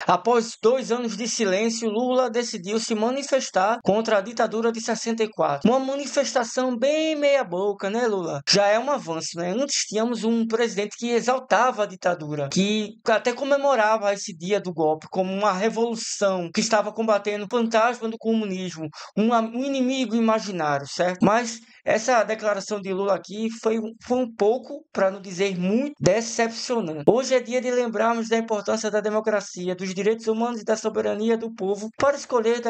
Após 2 anos de silêncio, Lula decidiu se manifestar contra a ditadura de 64. Uma manifestação bem meia-boca, né, Lula? Já é um avanço, né? Antes tínhamos um presidente que exaltava a ditadura, que até comemorava esse dia do golpe como uma revolução que estava combatendo o fantasma do comunismo, um inimigo imaginário, certo? Mas essa declaração de Lula aqui foi um pouco, para não dizer muito, decepcionante. Hoje é dia de lembrarmos da importância da democracia, dos direitos humanos e da soberania do povo para escolher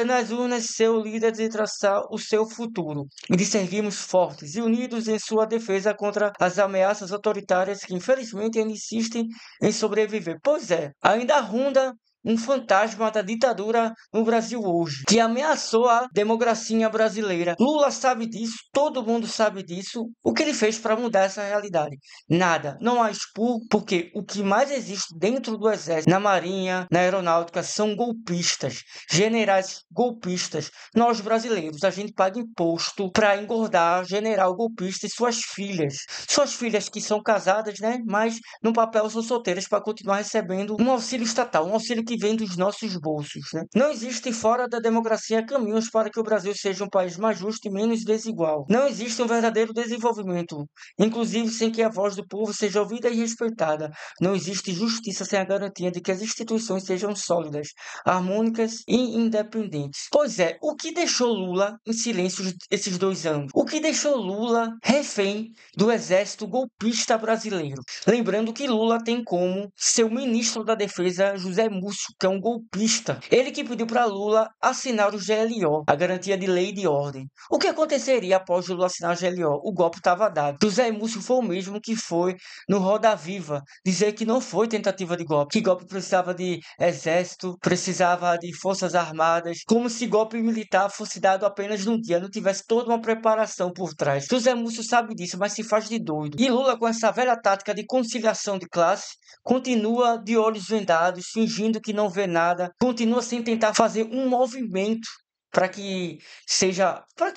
nas urnas seu líder e traçar o seu futuro, e de servirmos fortes e unidos em sua defesa contra as ameaças autoritárias que infelizmente ainda insistem em sobreviver. Pois é, ainda ronda um fantasma da ditadura no Brasil hoje, que ameaçou a democracia brasileira. Lula sabe disso, todo mundo sabe disso. O que ele fez para mudar essa realidade? Nada. Não há expurgo, porque o que mais existe dentro do exército, na marinha, na aeronáutica, são golpistas, generais golpistas. Nós brasileiros, a gente paga imposto para engordar general golpista e suas filhas que são casadas, né, mas no papel são solteiras para continuar recebendo um auxílio estatal, um auxílio que vem dos nossos bolsos, né? Não existe fora da democracia caminhos para que o Brasil seja um país mais justo e menos desigual. Não existe um verdadeiro desenvolvimento, inclusive sem que a voz do povo seja ouvida e respeitada. Não existe justiça sem a garantia de que as instituições sejam sólidas, harmônicas e independentes. Pois é, o que deixou Lula em silêncio esses 2 anos? O que deixou Lula refém do exército golpista brasileiro? Lembrando que Lula tem como seu ministro da Defesa José Múcio, que é um golpista. Ele que pediu para Lula assinar o GLO, a garantia de lei e de ordem. O que aconteceria após Lula assinar o GLO? O golpe estava dado. José Múcio foi o mesmo que foi no Roda Viva dizer que não foi tentativa de golpe, que golpe precisava de exército, precisava de forças armadas, como se golpe militar fosse dado apenas num dia, não tivesse toda uma preparação por trás. José Múcio sabe disso, mas se faz de doido. E Lula, com essa velha tática de conciliação de classe, continua de olhos vendados, fingindo que não vê nada, continua sem tentar fazer um movimento para que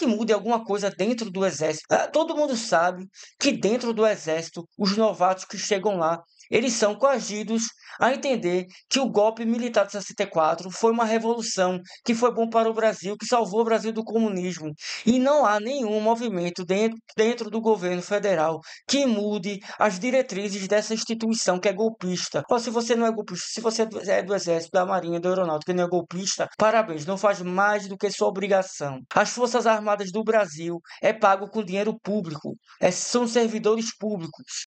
mude alguma coisa dentro do exército. Todo mundo sabe que dentro do exército, os novatos que chegam lá, eles são coagidos a entender que o golpe militar de 64 foi uma revolução, que foi bom para o Brasil, que salvou o Brasil do comunismo. E não há nenhum movimento dentro do governo federal que mude as diretrizes dessa instituição que é golpista. Ou se você não é golpista, se você é do Exército, da Marinha, da Aeronáutica e não é golpista, parabéns, não faz mais do que sua obrigação. As Forças Armadas do Brasil é pago com dinheiro público, são servidores públicos.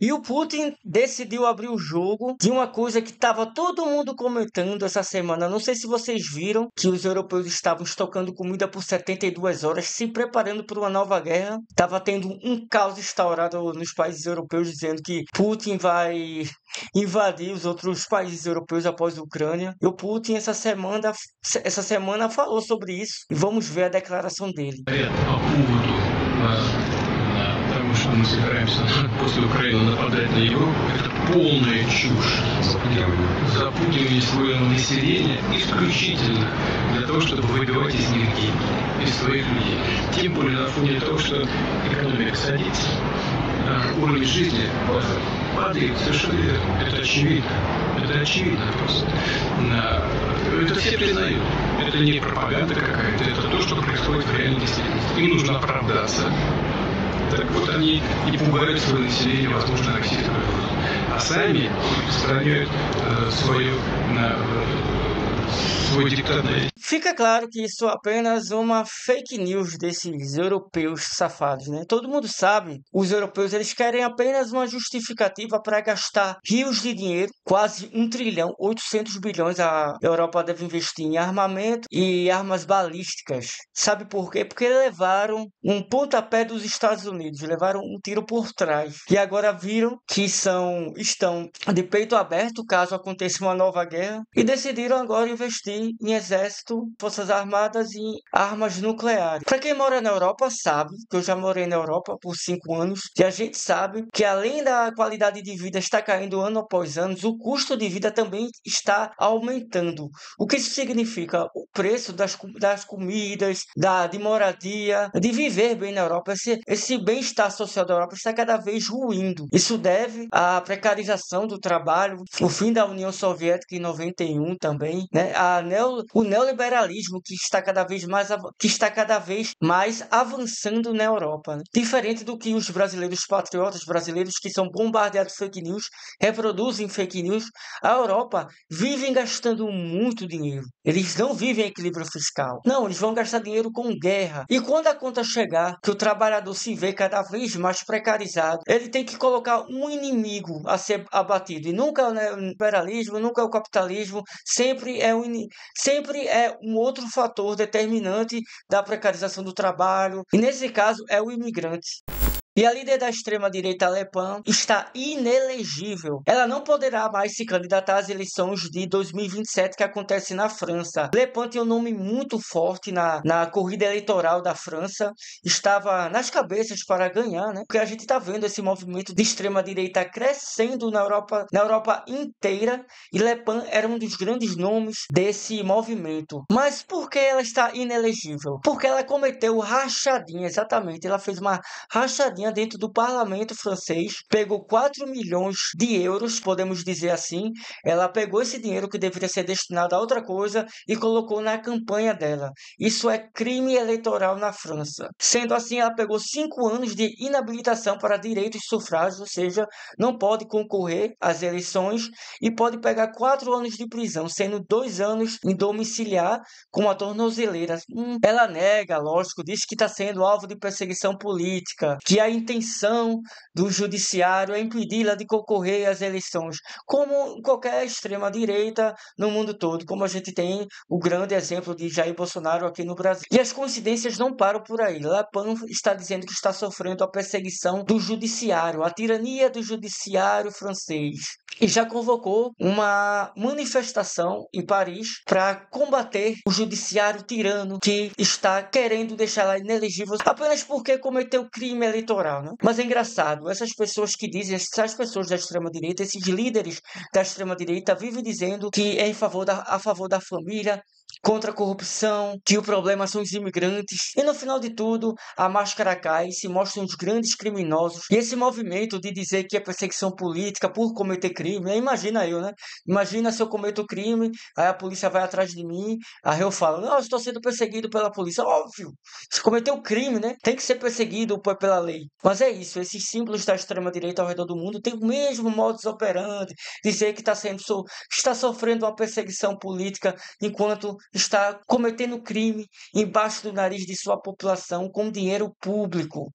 E o Putin decidiu abrir o jogo de uma coisa que estava todo mundo comentando essa semana. Não sei se vocês viram que os europeus estavam estocando comida por 72 horas, se preparando para uma nova guerra. Estava tendo um caos instaurado nos países europeus, dizendo que Putin vai invadir os outros países europeus após a Ucrânia. E o Putin essa semana falou sobre isso. E vamos ver a declaração dele. Что мы собираемся после Украины нападать на Европу, это полная чушь. Запугивание своего населения исключительно для того, чтобы выбивать из них деньги, из своих людей. Тем более на фоне того, что экономика садится, уровень жизни падает совершенно верно. Это очевидно. Это очевидно просто. Это все признают. Это не пропаганда какая-то, это то, что происходит в реальной действительности. Им нужно оправдаться. Так вот они и pugают свое население, возможно, российское, а сами распространяют свой диктат. Fica claro que isso é apenas uma fake news desses europeus safados, né? Todo mundo sabe, os europeus eles querem apenas uma justificativa para gastar rios de dinheiro, quase 1 trilhão, 800 bilhões a Europa deve investir em armamento e armas balísticas. Sabe por quê? Porque levaram um pontapé dos Estados Unidos, levaram um tiro por trás. E agora viram que estão de peito aberto caso aconteça uma nova guerra e decidiram agora investir em exército, forças armadas e em armas nucleares. Para quem mora na Europa sabe, que eu já morei na Europa por 5 anos, e a gente sabe que além da qualidade de vida estar caindo ano após ano, o custo de vida também está aumentando. O que isso significa? O preço das comidas, de moradia, de viver bem na Europa, esse bem-estar social da Europa está cada vez ruindo. Isso deve à precarização do trabalho, o fim da União Soviética em 91 também, né? O neoliberalismo que está cada vez mais avançando na Europa, né? Diferente do que os brasileiros patriotas brasileiros que são bombardeados de fake news, reproduzem fake news, a Europa vive gastando muito dinheiro. Eles não vivem em equilíbrio fiscal. Não, eles vão gastar dinheiro com guerra. E quando a conta chegar, que o trabalhador se vê cada vez mais precarizado, ele tem que colocar um inimigo a ser abatido. E nunca é o neoliberalismo, nunca é o capitalismo, sempre é um outro fator determinante da precarização do trabalho. E nesse caso é o imigrante. E a líder da extrema-direita Le Pen está inelegível. Ela não poderá mais se candidatar às eleições de 2027 que acontecem na França. Le Pen tem um nome muito forte na corrida eleitoral da França. Estava nas cabeças para ganhar, né? Porque a gente está vendo esse movimento de extrema-direita crescendo na Europa inteira. E Le Pen era um dos grandes nomes desse movimento. Mas por que ela está inelegível? Porque ela cometeu rachadinha, exatamente. Ela fez uma rachadinha dentro do parlamento francês, pegou 4 milhões de euros, podemos dizer assim. Ela pegou esse dinheiro que deveria ser destinado a outra coisa e colocou na campanha dela. Isso é crime eleitoral na França. Sendo assim, ela pegou 5 anos de inabilitação para direitos de sufrágio, ou seja, não pode concorrer às eleições e pode pegar 4 anos de prisão, sendo 2 anos em domiciliar com a tornozeleira. Ela nega, lógico, diz que está sendo alvo de perseguição política, que a intenção do judiciário é impedi-la de concorrer às eleições, como qualquer extrema-direita no mundo todo, como a gente tem o grande exemplo de Jair Bolsonaro aqui no Brasil. E as coincidências não param por aí. Le Pen está dizendo que está sofrendo a perseguição do judiciário, a tirania do judiciário francês. E já convocou uma manifestação em Paris para combater o judiciário tirano que está querendo deixar ela inelegível apenas porque cometeu crime eleitoral, né? Mas é engraçado, essas pessoas que dizem, essas pessoas da extrema-direita, esses líderes da extrema-direita vivem dizendo que é a favor da família, contra a corrupção, que o problema são os imigrantes. E no final de tudo, a máscara cai, se mostram os grandes criminosos. E esse movimento de dizer que é perseguição política por cometer crime, imagina eu, né? Imagina se eu cometo crime, aí a polícia vai atrás de mim, aí eu falo, não, eu estou sendo perseguido pela polícia. Óbvio, se cometeu crime, né? Tem que ser perseguido pela lei. Mas é isso, esses símbolos da extrema-direita ao redor do mundo têm o mesmo modus operandi, dizer que está sofrendo uma perseguição política enquanto está cometendo crime embaixo do nariz de sua população com dinheiro público.